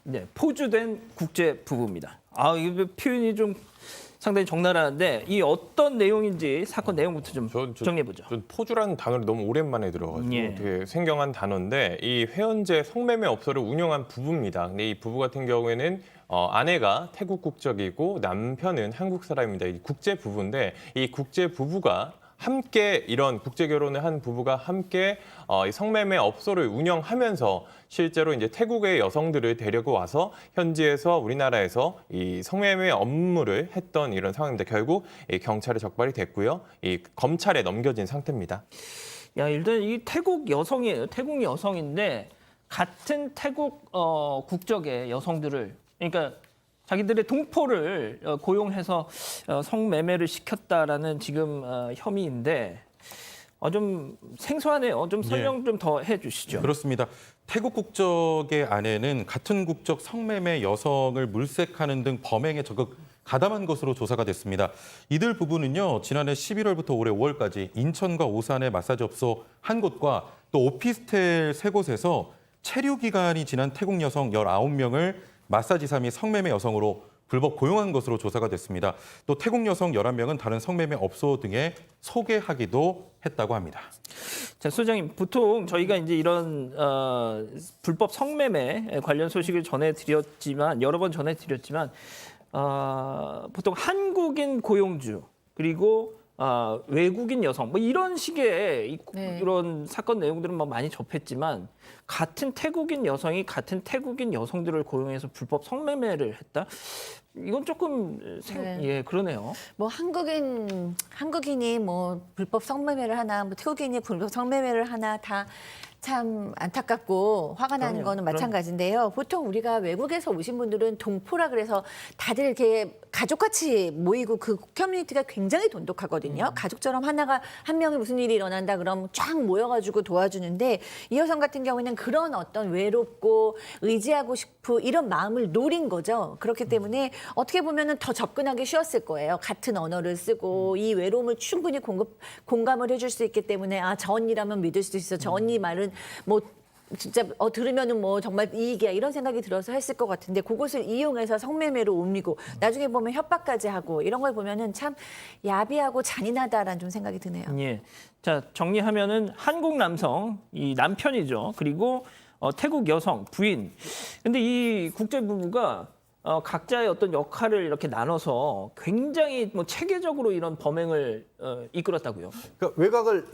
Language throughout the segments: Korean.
네, 포주된 국제 부부입니다. 이거 표현이 좀 상당히 적나라한데 이 어떤 내용인지 사건 내용부터 좀 정리해 보죠. 전 포주라는 단어를 너무 오랜만에 들어가지고 예. 되게 생경한 단어인데 이 회원제 성매매 업소를 운영한 부부입니다. 근데 이 부부 같은 경우에는 아내가 태국 국적이고 남편은 한국 사람입니다. 이 국제 부부인데 이 국제 부부가 함께 이런 국제 결혼을 한 부부가 함께 이 성매매 업소를 운영하면서 실제로 이제 태국의 여성들을 데리고 와서 현지에서 우리나라에서 이 성매매 업무를 했던 이런 상황입니다. 결국 이 경찰에 적발이 됐고요. 이 검찰에 넘겨진 상태입니다. 일단 이 태국 여성이에요. 태국 여성인데 같은 태국 국적의 여성들을 그러니까 자기들의 동포를 고용해서 성매매를 시켰다라는 지금 혐의인데 좀 생소하네요. 좀 설명 좀 더 해주시죠. 그렇습니다. 태국 국적의 아내는 같은 국적 성매매 여성을 물색하는 등 범행에 적극 가담한 것으로 조사가 됐습니다. 이들 부부는요, 지난해 11월부터 올해 5월까지 인천과 오산의 마사지 업소 한 곳과 또 오피스텔 세 곳에서 체류 기간이 지난 태국 여성 19명을 마사지사 및 성매매 여성으로 불법 고용한 것으로 조사가 됐습니다. 또 태국 여성 11명은 다른 성매매 업소 등에 소개하기도 했다고 합니다. 자, 소장님, 보통 저희가 이제 이런 불법 성매매 관련 소식을 전해드렸지만 여러 번 전해드렸지만 보통 한국인 고용주 그리고 외국인 여성 뭐 이런 식의 이런 사건 내용들은 뭐 많이 접했지만 같은 태국인 여성이 같은 태국인 여성들을 고용해서 불법 성매매를 했다? 이건 조금 그러네요. 뭐 한국인이 뭐 불법 성매매를 하나, 뭐 태국인이 불법 성매매를 하나 다 참 안타깝고 화가 나는 거는 마찬가지인데요. 보통 우리가 외국에서 오신 분들은 동포라 그래서 다들 이렇게 가족같이 모이고 그 커뮤니티가 굉장히 돈독하거든요. 가족처럼 한 명이 무슨 일이 일어난다 그러면 쫙 모여가지고 도와주는데 이 여성 같은 경우에는 그런 어떤 외롭고 의지하고 싶고 이런 마음을 노린 거죠. 그렇기 때문에 어떻게 보면은 더 접근하기 쉬웠을 거예요. 같은 언어를 쓰고 이 외로움을 충분히 공감을 해줄 수 있기 때문에 저 언니라면 믿을 수 있어. 저 언니 말은 뭐 진짜 들으면은 뭐 정말 이익이야 이런 생각이 들어서 했을 것 같은데 그것을 이용해서 성매매로 옮기고 나중에 보면 협박까지 하고 이런 걸 보면은 참 야비하고 잔인하다라는 좀 생각이 드네요. 예. 자, 정리하면은 한국 남성 이 남편이죠. 그리고 태국 여성 부인. 근데 이 국제 부부가 각자의 어떤 역할을 이렇게 나눠서 굉장히 뭐 체계적으로 이런 범행을 이끌었다고요. 그러니까 외곽을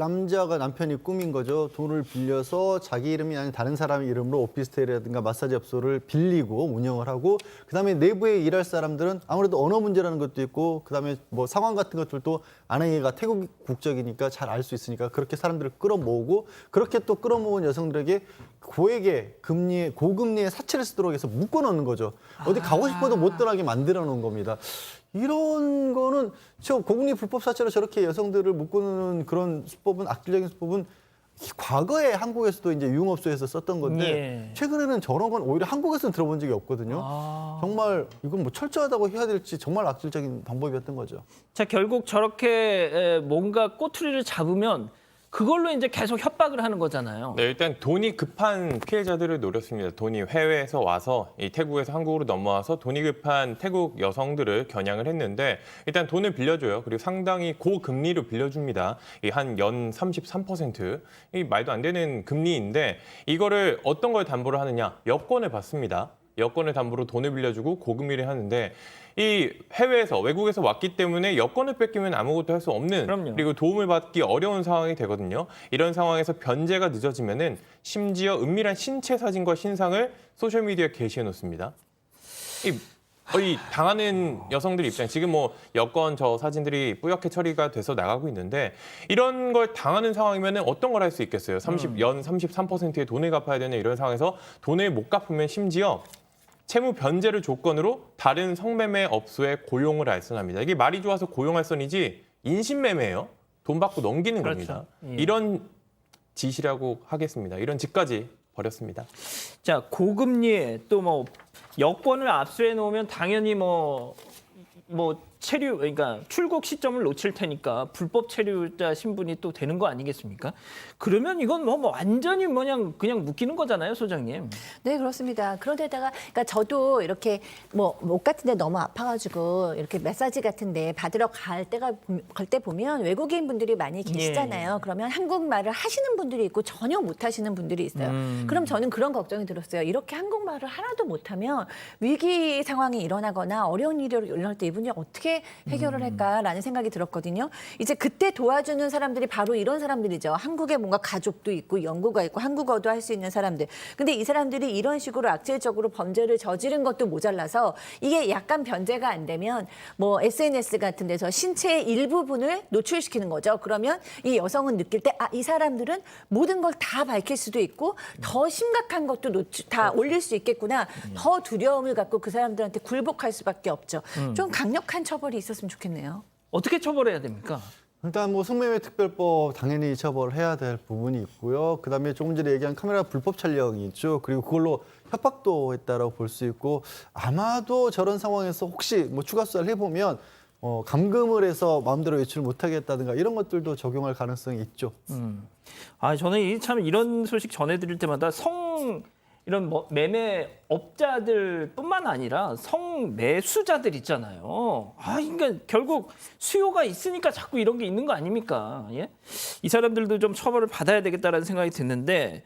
남편이 꾸민 거죠. 돈을 빌려서 자기 이름이 아닌 다른 사람의 이름으로 오피스텔이라든가 마사지 업소를 빌리고 운영을 하고 그다음에 내부에 일할 사람들은 아무래도 언어 문제라는 것도 있고 그다음에 뭐 상황 같은 것들도 아내가 태국 국적이니까 잘 알 수 있으니까 그렇게 사람들을 끌어모으고 그렇게 또 끌어모은 여성들에게 고금리의 사채를 쓰도록 해서 묶어놓는 거죠. 어디 가고 싶어도 못 떠나게 만들어 놓은 겁니다. 이런 거는 고금리 불법 사채로 저렇게 여성들을 묶어놓는 그런 수법은 악질적인 수법은 과거에 한국에서도 이제 유흥업소에서 썼던 건데 최근에는 저런 건 오히려 한국에서는 들어본 적이 없거든요. 정말 이건 뭐 철저하다고 해야 될지 정말 악질적인 방법이었던 거죠. 자, 결국 저렇게 뭔가 꼬투리를 잡으면 그걸로 이제 계속 협박을 하는 거잖아요. 네, 일단 돈이 급한 피해자들을 노렸습니다. 돈이 해외에서 와서 이 태국에서 한국으로 넘어와서 돈이 급한 태국 여성들을 겨냥을 했는데 일단 돈을 빌려줘요. 그리고 상당히 고금리로 빌려줍니다. 이 한 연 33%. 이 말도 안 되는 금리인데 이거를 어떤 걸 담보로 하느냐? 여권을 받습니다. 여권을 담보로 돈을 빌려주고 고금리를 하는데 이 해외에서 외국에서 왔기 때문에 여권을 뺏기면 아무것도 할 수 없는 그리고 도움을 받기 어려운 상황이 되거든요. 이런 상황에서 변제가 늦어지면은 심지어 은밀한 신체 사진과 신상을 소셜미디어에 게시해 놓습니다. 이 당하는 여성들 입장 지금 뭐 여권 저 사진들이 뿌옇게 처리가 돼서 나가고 있는데 이런 걸 당하는 상황이면 어떤 걸 할 수 있겠어요? 연 33%의 돈을 갚아야 되는 이런 상황에서 돈을 못 갚으면 심지어 채무 변제를 조건으로 다른 성매매 업소에 고용을 알선합니다. 이게 말이 좋아서 고용할 선이지 인신매매예요. 돈 받고 넘기는 겁니다. 이런 짓이라고 하겠습니다. 이런 짓까지 벌였습니다. 자, 고금리에 또 뭐 여권을 압수해 놓으면 당연히 뭐 체류, 그러니까 출국 시점을 놓칠 테니까 불법 체류자 신분이 또 되는 거 아니겠습니까? 그러면 이건 뭐 완전히 그냥 묶이는 거잖아요, 소장님. 네, 그렇습니다. 그런데다가 그러니까 저도 이렇게 뭐 목 같은데 너무 아파가지고 이렇게 마사지 같은데 받으러 갈 때 보면 외국인 분들이 많이 계시잖아요. 그러면 한국말을 하시는 분들이 있고 전혀 못 하시는 분들이 있어요. 그럼 저는 그런 걱정이 들었어요. 이렇게 한국말을 하나도 못하면 위기 상황이 일어나거나 어려운 일이 일어날 때 이분이 어떻게 해결을 할까라는 생각이 들었거든요. 이제 그때 도와주는 사람들이 바로 이런 사람들이죠. 한국에 뭔가 가족도 있고 연고가 있고 한국어도 할 수 있는 사람들. 근데 이 사람들이 이런 식으로 악질적으로 범죄를 저지른 것도 모자라서 이게 약간 변제가 안 되면 뭐 SNS 같은 데서 신체의 일부분을 노출시키는 거죠. 그러면 이 여성은 느낄 때 이 사람들은 모든 걸 다 밝힐 수도 있고 더 심각한 것도 다 올릴 수 있겠구나. 더 두려움을 갖고 그 사람들한테 굴복할 수밖에 없죠. 좀 강력한 처벌이 있었으면 좋겠네요. 어떻게 처벌해야 됩니까? 일단 뭐 성매매 특별법 당연히 처벌해야 될 부분이 있고요. 그다음에 조금 전에 얘기한 카메라 불법 촬영이 있죠. 그리고 그걸로 협박도 했다라고 볼 수 있고 아마도 저런 상황에서 혹시 뭐 추가 수사를 해보면 감금을 해서 마음대로 외출 못하겠다든가 이런 것들도 적용할 가능성이 있죠. 저는 참 이런 소식 전해드릴 때마다 이런 매매업자들뿐만 아니라 성매수자들 있잖아요. 그러니까 결국 수요가 있으니까 자꾸 이런 게 있는 거 아닙니까? 예? 이 사람들도 좀 처벌을 받아야 되겠다라는 생각이 드는데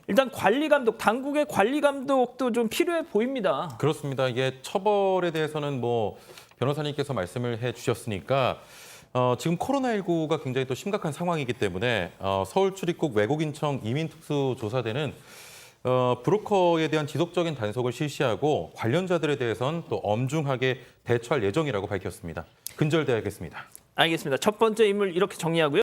일단 관리 감독, 당국의 관리 감독도 좀 필요해 보입니다. 그렇습니다. 이게 처벌에 대해서는 뭐 변호사님께서 말씀을 해주셨으니까 지금 코로나19가 굉장히 또 심각한 상황이기 때문에 서울 출입국 외국인청 이민특수조사대는 브로커에 대한 지속적인 단속을 실시하고 관련자들에 대해서는 또 엄중하게 대처할 예정이라고 밝혔습니다. 근절돼야겠습니다. 알겠습니다. 첫 번째 인물 이렇게 정리하고요.